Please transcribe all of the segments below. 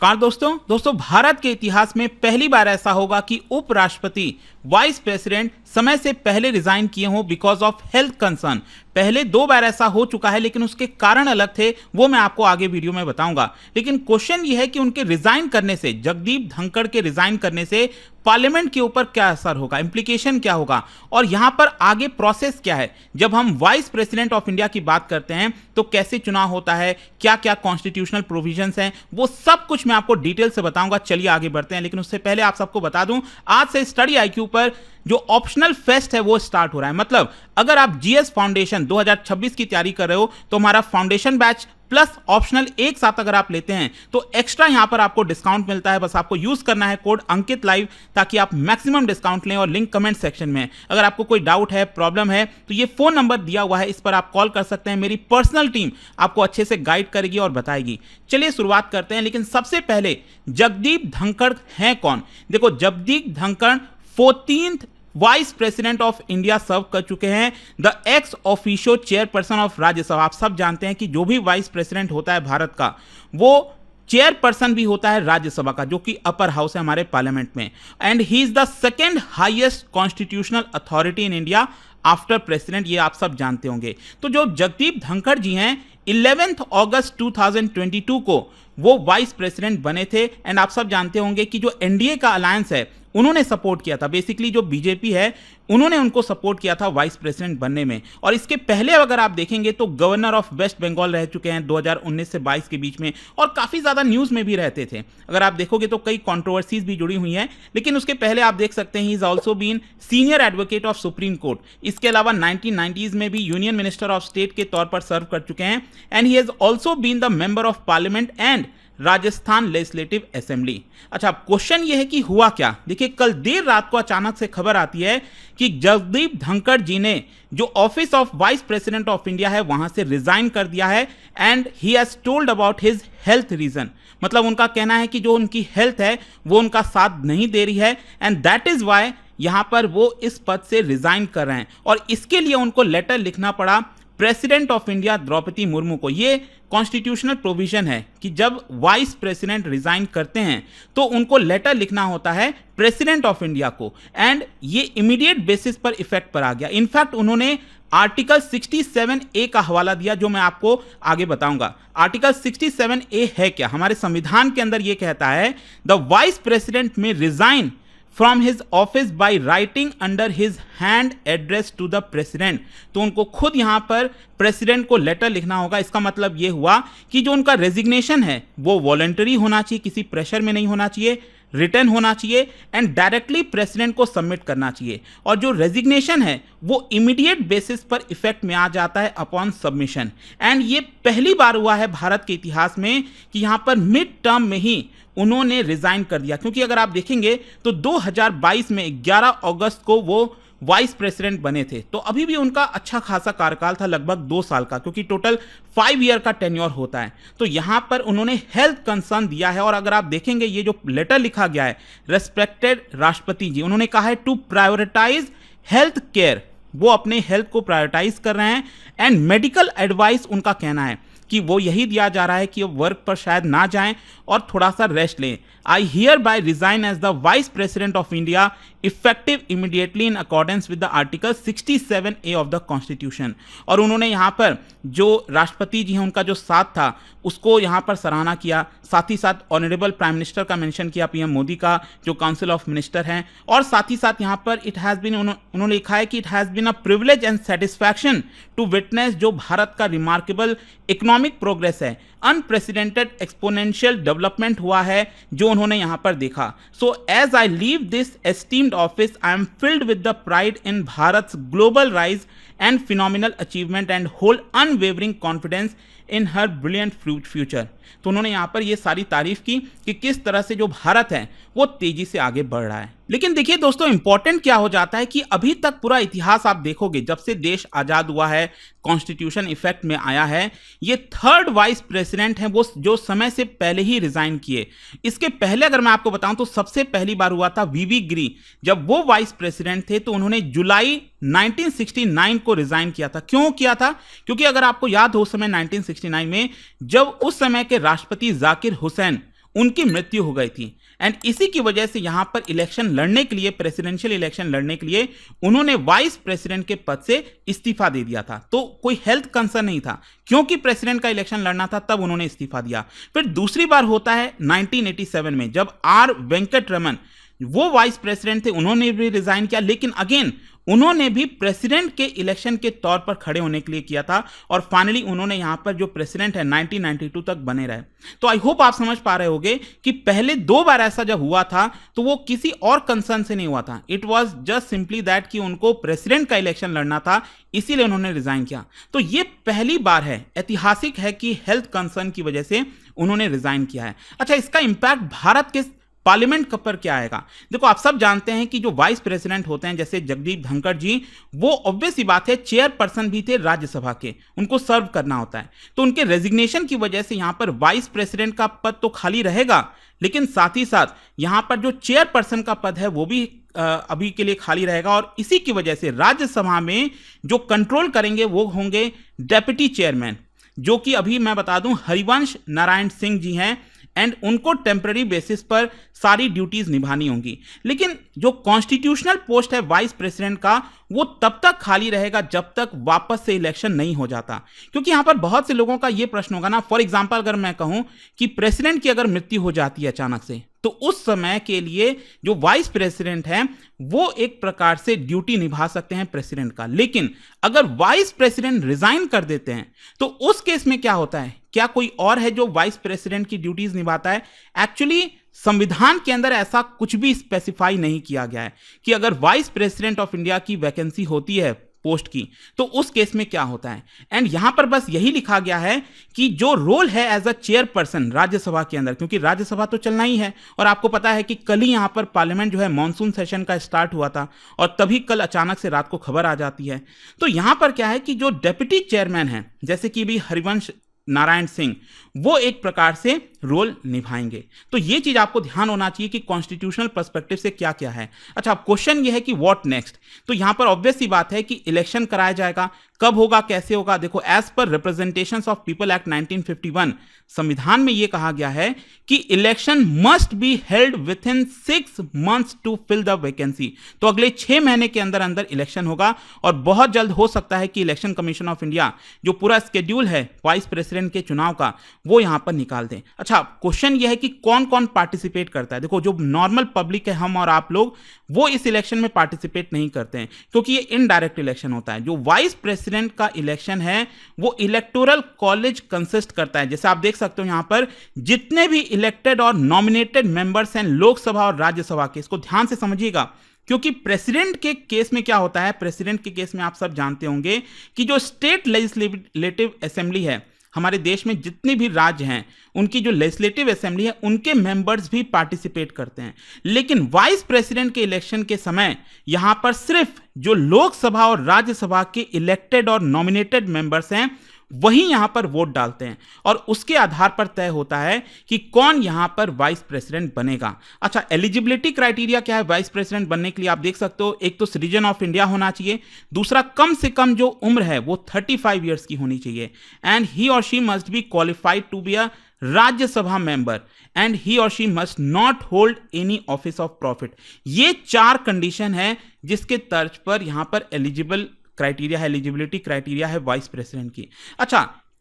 नमस्कार दोस्तों भारत के इतिहास में पहली बार ऐसा होगा कि उपराष्ट्रपति वाइस प्रेसिडेंट समय से पहले रिजाइन किए हों बिकॉज ऑफ हेल्थ कंसर्न। पहले 2 बार ऐसा हो चुका है, लेकिन उसके कारण अलग थे, वो मैं आपको आगे वीडियो में बताऊंगा। लेकिन क्वेश्चन ये है कि उनके रिजाइन करने से, जगदीप धनखड़ के रिजाइन करने से पार्लियामेंट के ऊपर क्या असर होगा, इंप्लीकेशन क्या होगा, और यहां पर आगे प्रोसेस क्या है। जब हम वाइस प्रेसिडेंट ऑफ इंडिया की बात करते हैं तो कैसे चुनाव होता है, क्या क्या कॉन्स्टिट्यूशनल प्रोविजंस हैं, वो सब कुछ मैं आपको डिटेल से बताऊंगा। चलिए आगे बढ़ते हैं, लेकिन उससे पहले आप सबको बता दूं, आज से स्टडी आईक्यू पर जो ऑप्शनल फेस्ट है वो स्टार्ट हो रहा है। मतलब अगर आप जीएस फाउंडेशन 2026 की तैयारी कर रहे हो तो हमारा फाउंडेशन बैच प्लस ऑप्शनल एक साथ अगर आप लेते हैं तो एक्स्ट्रा यहां पर आपको डिस्काउंट मिलता है। बस आपको यूज करना है कोड अंकित लाइव ताकि आप मैक्सिमम डिस्काउंट लें, और लिंक कमेंट सेक्शन में। अगर आपको कोई डाउट है, प्रॉब्लम है, तो ये फोन नंबर दिया हुआ है, इस पर आप कॉल कर सकते हैं। मेरी पर्सनल टीम आपको अच्छे से गाइड करेगी और बताएगी। चलिए शुरुआत करते हैं, लेकिन सबसे पहले जगदीप धनखड़ हैं कौन। देखो, Jagdeep Dhankhar 14th vice president of India serve कर चुके हैं, the ex officio chairperson of Rajya Sabha. आप सब जानते हैं कि जो भी वाइस प्रेसिडेंट होता है भारत का, वो चेयरपर्सन भी होता है राज्यसभा का, जो कि अपर हाउस है हमारे पार्लियामेंट में। And he is the second highest constitutional authority in India after president, ये आप सब जानते होंगे। तो जो जगदीप धनखड़ जी हैं, 11 अगस्त 2022 को वो वाइस प्रेसिडेंट बने थे। एंड आप सब जानते होंगे कि जो एनडीए का अलायंस है उन्होंने सपोर्ट किया था, बेसिकली जो बीजेपी है उन्होंने उनको सपोर्ट किया था वाइस प्रेसिडेंट बनने में। और इसके पहले अगर आप देखेंगे तो गवर्नर ऑफ वेस्ट बंगाल रह चुके हैं 2019 से 22 के बीच में, और काफी ज्यादा न्यूज में भी रहते थे। अगर आप देखोगे तो कई कंट्रोवर्सीज भी जुड़ी हुई हैं। लेकिन उसके पहले आप देख सकते हैं he is also been senior advocate of Supreme Court. इसके अलावा 1990s में भी यूनियन मिनिस्टर ऑफ स्टेट के तौर पर सर्व कर चुके हैं। And he has also been the member of Parliament and Rajasthan Legislative Assembly. अच्छा, क्वेश्चन यह है कि हुआ क्या। देखिए, कल देर रात को अचानक से खबर आती है कि जगदीप धनखड़ जी ने जो office of vice president of India है वहां से रिजाइन कर दिया है। And he has told about his health reason. मतलब उनका कहना है कि जो उनकी हेल्थ है वो उनका साथ नहीं दे रही है, एंड दैट इज वाई यहां पर वो इस पद से रिजाइन कर रहे हैं। और इसके लिए उनको लेटर लिखना पड़ा president of India Droupadi Murmu को। ये कॉन्स्टिट्यूशनल प्रोविजन है कि जब वाइस प्रेसिडेंट रिजाइन करते हैं तो उनको लेटर लिखना होता है प्रेसिडेंट ऑफ इंडिया को। एंड ये इमीडिएट बेसिस पर इफेक्ट पर आ गया। इनफैक्ट उन्होंने आर्टिकल 67A का हवाला दिया, जो मैं आपको आगे बताऊंगा। आर्टिकल 67A है क्या। हमारे संविधान के अंदर यह कहता है the vice president may resign from his office by writing under his hand address to the president. तो उनको खुद यहां पर प्रेसिडेंट को लेटर लिखना होगा। इसका मतलब यह हुआ कि जो उनका रेजिग्नेशन है वो वॉलंटरी होना चाहिए, किसी प्रेशर में नहीं होना चाहिए, रिटर्न होना चाहिए, एंड डायरेक्टली प्रेसिडेंट को सबमिट करना चाहिए। और जो रेजिग्नेशन है वो इमीडिएट बेसिस पर इफेक्ट में आ जाता है अपॉन सबमिशन। एंड ये पहली बार हुआ है भारत के इतिहास में कि यहां पर मिड टर्म में ही उन्होंने रिजाइन कर दिया। क्योंकि अगर आप देखेंगे तो 2022 में 11 अगस्त को वो वाइस प्रेसिडेंट बने थे, तो अभी भी उनका अच्छा खासा कार्यकाल था, लगभग 2 साल का, क्योंकि टोटल 5 ईयर का टेन्योर होता है। तो यहां पर उन्होंने हेल्थ कंसर्न दिया है। और अगर आप देखेंगे ये जो लेटर लिखा गया है, रेस्पेक्टेड राष्ट्रपति जी, उन्होंने कहा है टू प्रायोरिटाइज हेल्थ केयर। वो अपने हेल्थ को प्रायोरिटाइज कर रहे हैं। एंड मेडिकल एडवाइस उनका कहना है कि वो यही दिया जा रहा है कि वो वर्क पर शायद ना जाएं और थोड़ा सा रेस्ट लें। I hereby resign as the vice president of India effective immediately in accordance with the article 67A of the constitution. और उन्होंने यहाँ पर जो राष्ट्रपति जी हैं उनका जो साथ था उसको यहाँ पर सराहना किया। साथ ही साथ ऑनरेबल प्राइम मिनिस्टर का मेंशन किया, पीएम मोदी का जो काउंसिल ऑफ मिनिस्टर हैं। और साथ ही साथ यहाँ पर इट हैज़ बीन, उन्होंने लिखा है कि it has been a privilege and satisfaction to witness जो भारत का रिमार्केबल इकोनॉमिक प्रोग्रेस है, अनप्रेसिडेंटेड एक्सपोनेंशियल डेवलपमेंट हुआ है जो उन्होंने यहां पर देखा। So as I leave this esteemed office I am filled with the pride in Bharat global rise and phenomenal achievement and hold unwavering confidence in her brilliant future. तो उन्होंने यहां पर यह सारी तारीफ की कि किस तरह से जो भारत है वो तेजी से आगे बढ़ रहा है। लेकिन देखिए दोस्तों, इंपॉर्टेंट क्या हो जाता है कि अभी तक पूरा इतिहास आप देखोगे, जब से देश आजाद हुआ है, कॉन्स्टिट्यूशन इफेक्ट में आया है, ये 3rd वाइस प्रेसिडेंट हैं वो जो समय से पहले ही रिजाइन किए। इसके पहले अगर मैं आपको बताऊं तो सबसे पहली बार हुआ था वीवी गिरी, जब वो वाइस प्रेसिडेंट थे तो उन्होंने जुलाई 1969 को रिजाइन किया था। क्यों किया था? क्योंकि अगर आपको याद हो उस समय 1969 में जब उस समय के राष्ट्रपति जाकिर हुसैन उनकी मृत्यु हो गई थी। एंड इसी की वजह से यहां पर इलेक्शन लड़ने के लिए, प्रेसिडेंशियल इलेक्शन लड़ने के लिए उन्होंने वाइस प्रेसिडेंट के पद से इस्तीफा दे दिया था। तो कोई हेल्थ कंसर्न नहीं था, क्योंकि प्रेसिडेंट का इलेक्शन लड़ना था तब उन्होंने इस्तीफा दिया। फिर दूसरी बार होता है 1987 में, जब आर वेंकट रमन वो वाइस प्रेसिडेंट थे, उन्होंने भी रिजाइन किया, लेकिन अगेन उन्होंने भी प्रेसिडेंट के इलेक्शन के तौर पर खड़े होने के लिए किया था और फाइनली उन्होंने यहां पर जो प्रेसिडेंट है 1992 तक बने रहे। तो आई होप आप समझ पा रहे होंगे कि पहले 2 बार ऐसा जब हुआ था तो वो किसी और कंसर्न से नहीं हुआ था, it was just simply that कि उनको प्रेसिडेंट का इलेक्शन लड़ना था, इसीलिए उन्होंने रिजाइन किया। तो ये पहली बार है, ऐतिहासिक है कि हेल्थ कंसर्न की वजह से उन्होंने रिजाइन किया है। अच्छा, इसका इंपैक्ट भारत के पार्लियामेंट पर क्या आएगा? देखो, आप सब जानते हैं कि जो वाइस प्रेसिडेंट होते हैं जैसे जगदीप धनखड़ जी, वो ऑब्वियस सी बात है चेयरपर्सन भी थे राज्यसभा के, उनको सर्व करना होता है। तो उनके रेजिग्नेशन की वजह से यहां पर वाइस प्रेसिडेंट का पद तो खाली रहेगा, लेकिन साथ ही साथ यहां पर जो चेयरपर्सन का पद है वो भी अभी के लिए खाली रहेगा। और इसी की वजह से राज्यसभा में जो कंट्रोल करेंगे वो होंगे डेप्यूटी चेयरमैन, जो कि अभी मैं बता दूं हरिवंश नारायण सिंह जी हैं, एंड उनको टेम्पररी बेसिस पर सारी ड्यूटीज निभानी होंगी। लेकिन जो कॉन्स्टिट्यूशनल पोस्ट है वाइस प्रेसिडेंट का, वो तब तक खाली रहेगा जब तक वापस से इलेक्शन नहीं हो जाता। क्योंकि यहां पर बहुत से लोगों का यह प्रश्न होगा ना, फॉर एग्जांपल अगर मैं कहूं कि प्रेसिडेंट की अगर मृत्यु हो जाती है अचानक से, तो उस समय के लिए जो वाइस प्रेसिडेंट हैं वो एक प्रकार से ड्यूटी निभा सकते हैं प्रेसिडेंट का। लेकिन अगर वाइस प्रेसिडेंट रिजाइन कर देते हैं तो उस केस में क्या होता है? क्या कोई और है जो वाइस प्रेसिडेंट की ड्यूटीज निभाता है? एक्चुअली संविधान के अंदर ऐसा कुछ भी स्पेसिफाई नहीं किया गया है कि अगर वाइस प्रेसिडेंट ऑफ इंडिया की वैकेंसी होती है पोस्ट की तो उस केस में क्या होता है। एंड यहां पर बस यही लिखा गया है कि जो रोल है एज अ चेयरपर्सन राज्यसभा के अंदर, क्योंकि राज्यसभा तो चलना ही है, और आपको पता है कि कल ही यहां पर पार्लियामेंट जो है मॉनसून सेशन का स्टार्ट हुआ था और तभी कल अचानक से रात को खबर आ जाती है। तो यहां पर क्या है कि जो डेप्यूटी चेयरमैन है जैसे कि भी हरिवंश नारायण सिंह, वो एक प्रकार से रोल निभाएंगे। तो ये चीज आपको ध्यान होना चाहिए कि कॉन्स्टिट्यूशनल पर्सपेक्टिव से क्या क्या है। अच्छा, अब क्वेश्चन ये है कि व्हाट नेक्स्ट। तो यहां पर ऑब्वियस सी बात है कि इलेक्शन कराया जाएगा, कब होगा, कैसे होगा? देखो, as per representations of people act 1951 संविधान में यह कहा गया है कि election must be held within 6 months to fill the vacancy. तो अगले 6 महीने के अंदर अंदर इलेक्शन होगा और बहुत जल्द हो सकता है कि इलेक्शन कमीशन ऑफ इंडिया जो पूरा स्केड्यूल है वाइस प्रेसिडेंट के चुनाव का वो यहां पर निकाल दें। अच्छा, क्वेश्चन यह है कि कौन कौन पार्टिसिपेट करता है? देखो, जो नॉर्मल पब्लिक है, हम और आप लोग, वो इस इलेक्शन में पार्टिसिपेट नहीं करते हैं क्योंकि ये इनडायरेक्ट इलेक्शन होता है। जो वाइस प्रेसिडेंट का इलेक्शन है वो इलेक्टोरल कॉलेज कंसिस्ट करता है। जैसे आप देख सकते हो यहां पर जितने भी इलेक्टेड और नॉमिनेटेड मेंबर्स हैं लोकसभा और राज्यसभा के, इसको ध्यान से समझिएगा, क्योंकि प्रेसिडेंट के केस में क्या होता है, प्रेसिडेंट के केस में आप सब जानते होंगे कि जो स्टेट लेजिस्लेटिव असेंबली है, हमारे देश में जितने भी राज्य हैं उनकी जो लेजिस्लेटिव असेंबली है उनके मेंबर्स भी पार्टिसिपेट करते हैं। लेकिन वाइस प्रेसिडेंट के इलेक्शन के समय यहां पर सिर्फ जो लोकसभा और राज्यसभा के इलेक्टेड और नॉमिनेटेड मेंबर्स हैं वही यहां पर वोट डालते हैं और उसके आधार पर तय होता है कि कौन यहां पर वाइस प्रेसिडेंट बनेगा। अच्छा, एलिजिबिलिटी क्राइटेरिया क्या है वाइस प्रेसिडेंट बनने के लिए? आप देख सकते हो, एक तो सिटीजन ऑफ इंडिया होना चाहिए, दूसरा कम से कम जो उम्र है वो 35 ईयर्स की होनी चाहिए, एंड ही और she must be qualified to be a Rajya Sabha member, and he और she must not hold any office of profit. ये 4 कंडीशन है जिसके तर्ज पर यहां पर क्राइटेरिया है, एलिजिबिलिटी क्राइटेरिया है वाइस प्रेसिडेंट की। अच्छा,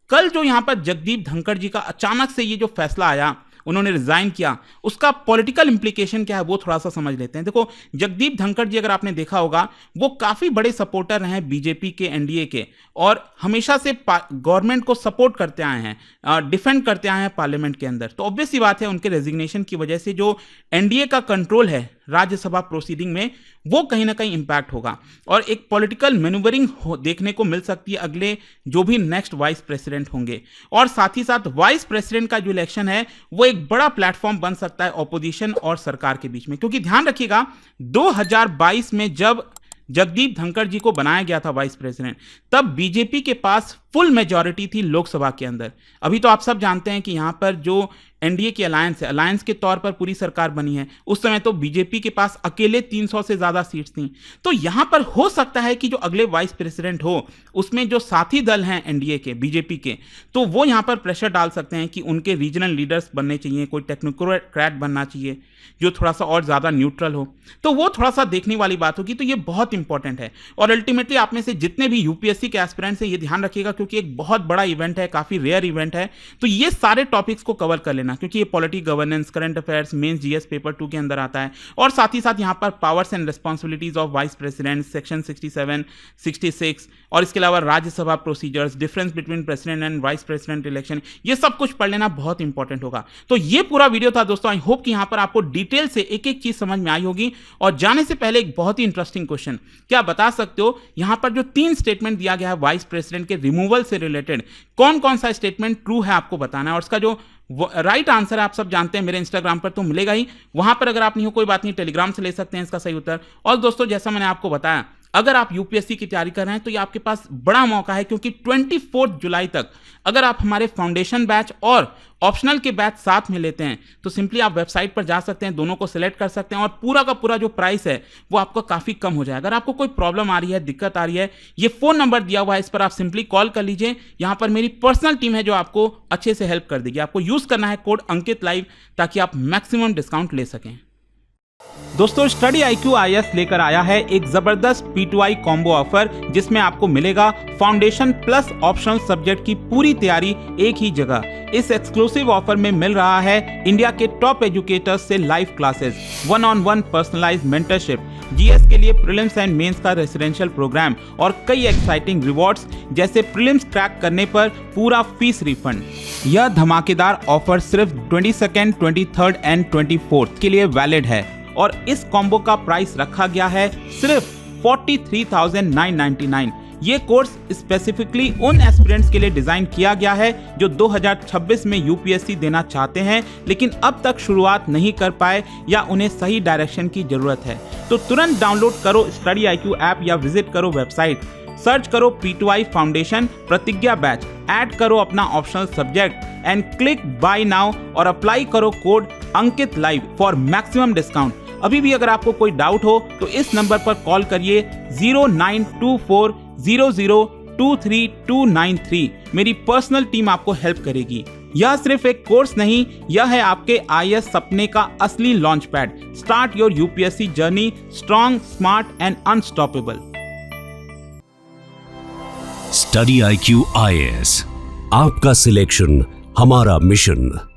कल जो यहां पर जगदीप धनखड़ जी का अचानक से ये जो फैसला आया, उन्होंने रिजाइन किया, उसका पॉलिटिकल इंप्लीकेशन क्या है वो थोड़ा सा समझ लेते हैं। देखो, जगदीप धनखड़ जी अगर आपने देखा होगा वो काफी बड़े सपोर्टर हैं बीजेपी के, एनडीए के, और हमेशा से गवर्नमेंट को सपोर्ट करते आए हैं, डिफेंड करते आए हैं पार्लियामेंट के अंदर। तो ऑब्वियस सी बात है उनके रेजिग्नेशन की वजह से जो एनडीए का कंट्रोल है राज्यसभा प्रोसीडिंग में वो कहीं ना कहीं इंपैक्ट होगा और एक पॉलिटिकल मैन्यूवरिंग देखने को मिल सकती है अगले जो भी नेक्स्ट वाइस प्रेसिडेंट होंगे। और साथ ही साथ वाइस प्रेसिडेंट का जो इलेक्शन है वो एक बड़ा प्लेटफॉर्म बन सकता है ऑपोजिशन और सरकार के बीच में, क्योंकि ध्यान रखिएगा 2022 में जब जगदीप धनखड़ जी को बनाया गया था वाइस प्रेसिडेंट, तब बीजेपी के पास फुल मेजॉरिटी थी लोकसभा के अंदर। अभी तो आप सब जानते हैं कि यहाँ पर जो एनडीए की अलायंस है, अलायंस के तौर पर पूरी सरकार बनी है, उस समय तो बीजेपी के पास अकेले 300 से ज्यादा सीट्स थी। तो यहां पर हो सकता है कि जो अगले वाइस प्रेसिडेंट हो उसमें जो साथी दल हैं एनडीए के, बीजेपी के, तो वो यहां पर प्रेशर डाल सकते हैं कि उनके रीजनल लीडर्स बनने चाहिए, कोई टेक्नोक्रेट बनना चाहिए जो थोड़ा सा और ज्यादा न्यूट्रल हो। तो वो थोड़ा सा देखने वाली बात होगी। तो ये बहुत इंपॉर्टेंट है और अल्टीमेटली आप में से जितने भी यूपीएससी के एस्पिरेंट्स हैं ये ध्यान रखिएगा, क्योंकि एक बहुत बड़ा इवेंट है, काफी रेयर इवेंट है। तो ये सारे टॉपिक्स को कवर कर लेना, क्योंकि ये polity, governance, current affairs, mains GS paper 2 के अंदर आता है। और साथ ही साथ यहाँ पर powers and responsibilities of vice president, section 67, 66, और इसके अलावा Rajya Sabha procedures, difference between president and vice president election, ये सब कुछ पढ़ लेना बहुत इंपॉर्टेंट होगा। तो ये पूरा वीडियो था दोस्तों। आई होप कि यहाँ पर आपको डिटेल से एक एक चीज समझ में आई होगी। और जाने से पहले एक बहुत ही इंटरेस्टिंग क्वेश्चन, क्या बता सकते हो यहां पर जो 3 स्टेटमेंट दिया गया है वाइस प्रेसिडेंट के रिमूवल से रिलेटेड, कौन कौन सा स्टेटमेंट ट्रू है आपको बताना है। और इसका जो राइट आंसर है आप सब जानते हैं, मेरे इंस्टाग्राम पर तो मिलेगा ही, वहां पर अगर आप नहीं हो कोई बात नहीं, टेलीग्राम से ले सकते हैं इसका सही उत्तर। और दोस्तों जैसा मैंने आपको बताया, अगर आप यूपीएससी की तैयारी कर रहे हैं तो ये आपके पास बड़ा मौका है, क्योंकि 24 जुलाई तक अगर आप हमारे फाउंडेशन बैच और ऑप्शनल के बैच साथ में लेते हैं तो सिंपली आप वेबसाइट पर जा सकते हैं, दोनों को सिलेक्ट कर सकते हैं और पूरा का पूरा जो प्राइस है वो आपको काफी कम हो जाएगा। अगर आपको कोई प्रॉब्लम आ रही है, दिक्कत आ रही है, ये फोन नंबर दिया हुआ है, इस पर आप सिंपली कॉल कर लीजिए। यहां पर मेरी पर्सनल टीम है जो आपको अच्छे से हेल्प कर देगी। आपको यूज करना है कोड अंकित लाइव, ताकि आप मैक्सिमम डिस्काउंट ले सकें। दोस्तों स्टडी IQ IAS लेकर आया है एक जबरदस्त P2I कॉम्बो ऑफर, जिसमें आपको मिलेगा फाउंडेशन प्लस ऑप्शनल सब्जेक्ट की पूरी तैयारी एक ही जगह। इस एक्सक्लूसिव ऑफर में मिल रहा है इंडिया के टॉप एजुकेटर्स से live classes, 1-on-1 personalised mentorship, GS के लिए प्रीलिम्स एंड मेंस का रेसिडेंशियल प्रोग्राम और कई एक्साइटिंग रिवॉर्ड्स, जैसे प्रीलिम्स क्रैक करने पर पूरा फीस रिफंड। यह धमाकेदार ऑफर सिर्फ 22nd, 23rd एंड 24th के लिए वैलिड है और इस कॉम्बो का प्राइस रखा गया है सिर्फ 43,999। ये कोर्स स्पेसिफिकली उन एस्पिरेंट्स के लिए डिजाइन किया गया है जो 2026 में यूपीएससी देना चाहते हैं लेकिन अब तक शुरुआत नहीं कर पाए या उन्हें सही डायरेक्शन की जरूरत है। तो तुरंत डाउनलोड करो स्टडी IQ ऐप या विजिट करो वेबसाइट, सर्च करो P2I foundation Pratigya batch, add करो अपना optional subject and click buy now और अप्लाई करो code Ankit live for maximum discount. अभी भी अगर आपको कोई डाउट हो तो इस नंबर पर कॉल करिए 0924002293। मेरी पर्सनल टीम आपको हेल्प करेगी। यह सिर्फ एक कोर्स नहीं, यह है आपके IAS सपने का असली launch pad. Start your UPSC journey strong, smart and unstoppable. Study IQ IAS, आपका सिलेक्शन हमारा मिशन।